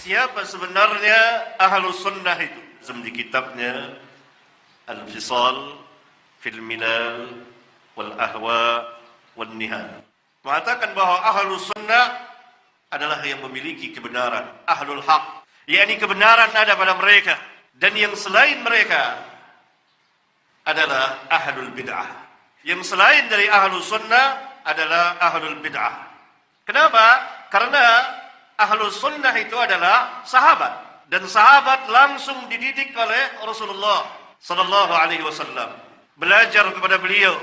siapa sebenarnya Ahlus Sunnah itu? Di kitabnya Al-Fisal fil Milal wal Ahwa wal Nihal mengatakan bahwa Ahlus Sunnah adalah yang memiliki kebenaran, Ahlul Haq, yakni kebenaran ada pada mereka, dan yang selain mereka adalah Ahlul Bid'ah. Yang selain dari Ahlus Sunnah adalah Ahlul Bid'ah. Kenapa? Karena Ahlus Sunnah itu adalah sahabat. Dan sahabat langsung dididik oleh Rasulullah sallallahu alaihi wasallam. Belajar kepada beliau,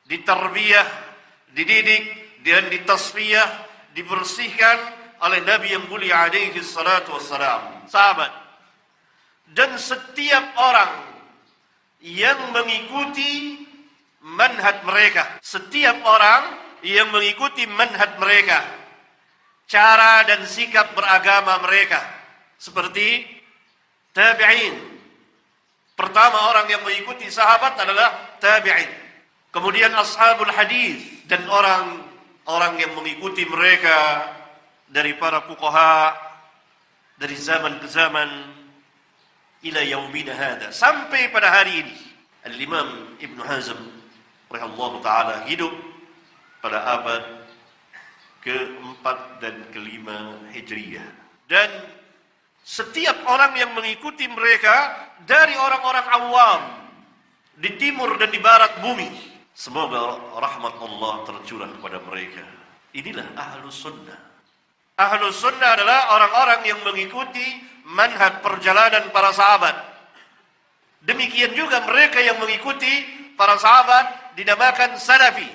ditarbiyah, dididik dan ditasfiyah, dibersihkan oleh Nabi yang mulia alaihi salatu wassalam. Sahabat. Dan setiap orang yang mengikuti manhaj mereka, setiap orang yang mengikuti manhaj mereka, cara dan sikap beragama mereka, seperti tabi'in. Pertama orang yang mengikuti sahabat adalah tabi'in. Kemudian ashabul hadis dan orang yang mengikuti mereka dari para fuqaha dari zaman ke zaman ila yaumina hada, sampai pada hari ini. Al-Imam Ibn Hazm rahimahullah ta'ala hidup pada abad ke-4 dan ke-5 Hijriyah. Dan setiap orang yang mengikuti mereka dari orang-orang awam di timur dan di barat bumi, semoga rahmat Allah tercurah kepada mereka. Inilah Ahlus Sunnah. Ahlus Sunnah adalah orang-orang yang mengikuti manhaj perjalanan para sahabat. Demikian juga mereka yang mengikuti para sahabat dinamakan Salafi,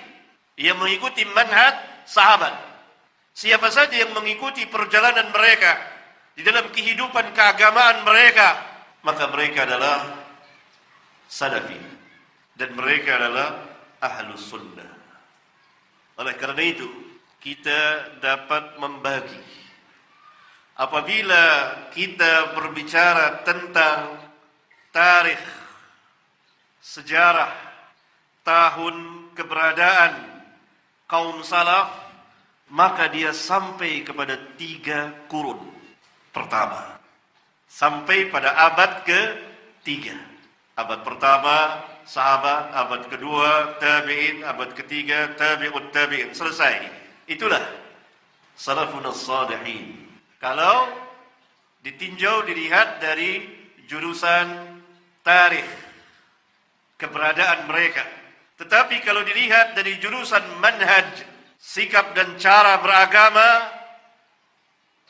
yang mengikuti manhaj sahabat. Siapa saja yang mengikuti perjalanan mereka di dalam kehidupan keagamaan mereka, maka mereka adalah Salafi dan mereka adalah Ahlus Sunnah. Oleh karena itu, kita dapat membagi. Apabila kita berbicara tentang tarikh, sejarah, tahun keberadaan kaum salaf, maka dia sampai kepada 3 kurun. Pertama, sampai pada abad ke-3. Abad pertama sahabat, abad kedua tabi'in, abad ketiga tabi'ut tabi'in, selesai. Itulah salafun as-salihin. Kalau ditinjau, dilihat dari jurusan tarikh keberadaan mereka. Tetapi kalau dilihat dari jurusan manhaj, sikap dan cara beragama,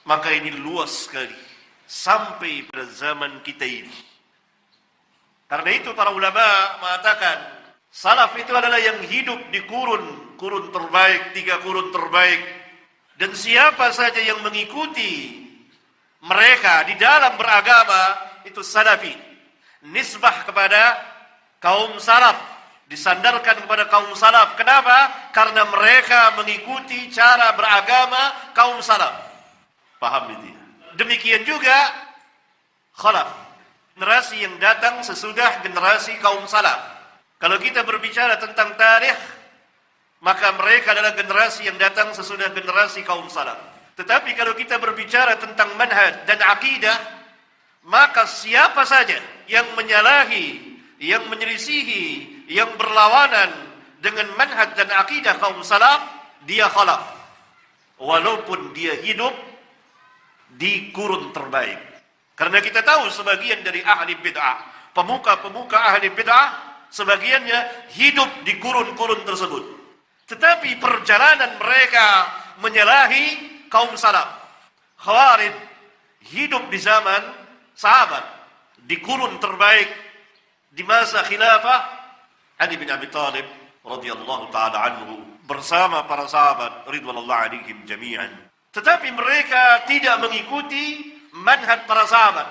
maka ini luas sekali sampai pada zaman kita ini. Karena itu para ulama mengatakan salaf itu adalah yang hidup di kurun terbaik, 3 kurun terbaik. Dan siapa saja yang mengikuti mereka di dalam beragama itu salafi. Nisbah kepada kaum salaf, disandarkan kepada kaum salaf. Kenapa? Karena mereka mengikuti cara beragama kaum salaf. Paham itu ya? Demikian juga khalaf, generasi yang datang sesudah generasi kaum salaf. Kalau kita berbicara tentang tarikh, maka mereka adalah generasi yang datang sesudah generasi kaum salaf. Tetapi kalau kita berbicara tentang manhaj dan akidah, maka siapa saja yang menyalahi, yang menyelisihi, yang berlawanan dengan manhaj dan akidah kaum salaf, dia khalaf. Walaupun dia hidup di kurun terbaik. Karena kita tahu sebagian dari ahli bid'ah, pemuka-pemuka ahli bid'ah, sebagiannya hidup di kurun-kurun tersebut. Tetapi perjalanan mereka menyalahi kaum salaf. Khawarij hidup di zaman sahabat, di kurun terbaik, di masa khilafah Ali bin Abi Thalib radhiyallahu ta'ala anhu bersama para sahabat ridwanullah alaihim jami'an. Tetapi mereka tidak mengikuti manhaj para sahabat.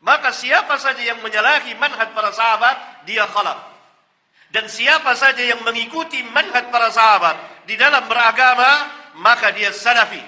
Maka siapa saja yang menyalahi manhaj para sahabat, dia khalaf. Dan siapa saja yang mengikuti manhaj para sahabat di dalam beragama, maka dia salafi.